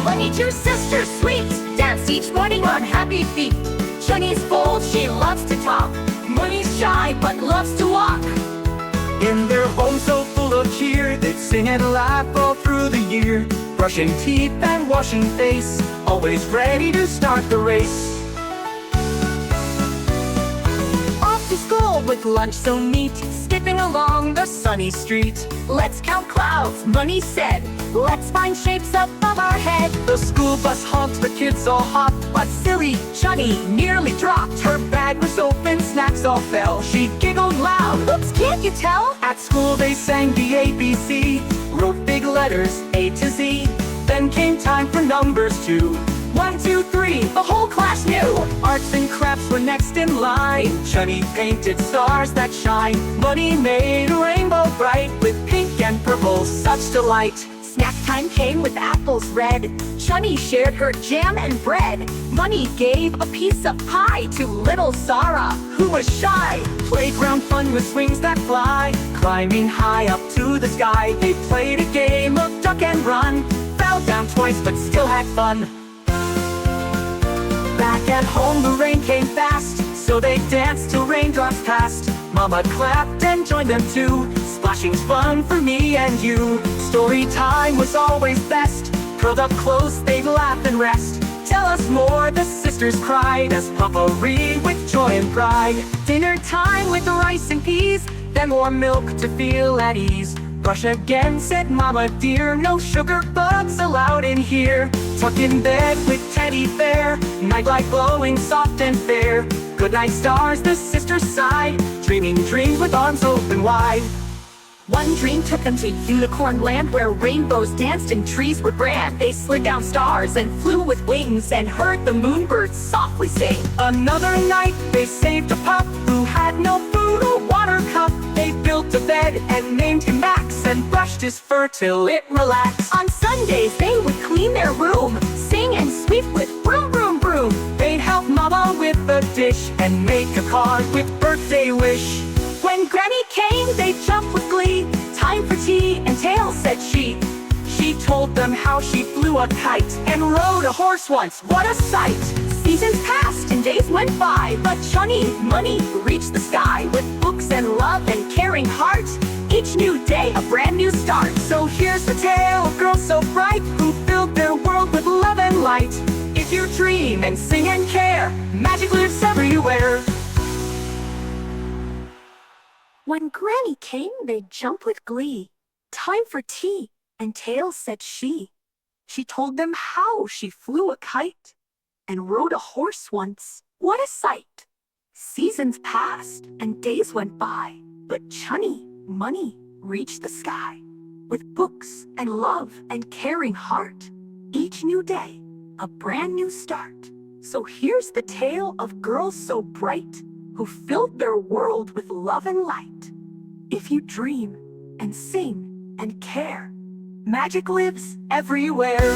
Munni, two sisters sweet, dance each morning on happy feet. Chunni's bold, she loves to talk. Munni's shy, but loves to walk. In their home so full of cheer, they'd sing and laugh all through the year. Brushing teeth and washing face, always ready to start the race. Off to school with lunch so neat, skipping along the sunny street. Let's count clouds, Munni said. Let's find shapes above our head. The school bus honked, the kids all hopped, But silly Chunni nearly dropped. her bag was open, snacks all fell. She giggled loud. Oops, can't you tell? At school they sang the ABC, wrote big letters A to Z. Then came time for numbers too. 1, 2, 3, The whole class knew. arts and crafts were next in line. Chunni painted stars that shine. Munni made a rainbow bright, with pink and purple such delight. Snack time came with apples red. Chunni shared her jam and bread. Munni gave a piece of pie to little Zara, who was shy. Playground fun with swings that fly, climbing high up to the sky. They played a game of duck and run, fell down twice but still had fun. Back at home the rain came fast, so they danced till raindrops passed. Mama clapped and joined them too. Splashing's fun for me and you. Story time was always best. Curled up close they'd laugh and rest. Tell us more, the sisters cried, as Papa read with joy and pride. Dinner time with rice and peas, then more milk to feel at ease. Brush again, said Mama dear, no sugar bugs allowed in here. Tucked in bed with teddy bear, nightlight glowing soft and fair. Good night stars, the sisters sighed, dreaming dreams with arms open wide. One dream took them to unicorn land, where rainbows danced and trees were grand. They slid down stars and flew with wings, and heard the moonbirds softly sing. Another night they saved a pup who had no food or water cup. They built a bed and named him Max, and brushed his fur till it relaxed. On Sundays they would clean their room, sing and sweep with broom, broom, broom. They'd help Mama with the dish, and make a card with birthday wish. When Granny came, they jumped with glee. Time for tea and tales, said she. She told them how she flew a kite, and rode a horse once, what a sight! Seasons passed and days went by, but Chunni Munni reached the sky. With books and love and caring heart, each new day a brand new start. So here's the tale of girls so bright, who filled their world with love and light. If you dream and sing and care, magic lives everywhere. When Granny came, they jumped with glee. Time for tea and tales, said she. She told them how she flew a kite, and rode a horse once, what a sight! Seasons passed and days went by, but Chunni Munni reached the sky. With books and love and caring heart, each new day a brand new start. So here's the tale of girls so bright, who filled their world with love and light. If you dream and sing and care, magic lives everywhere.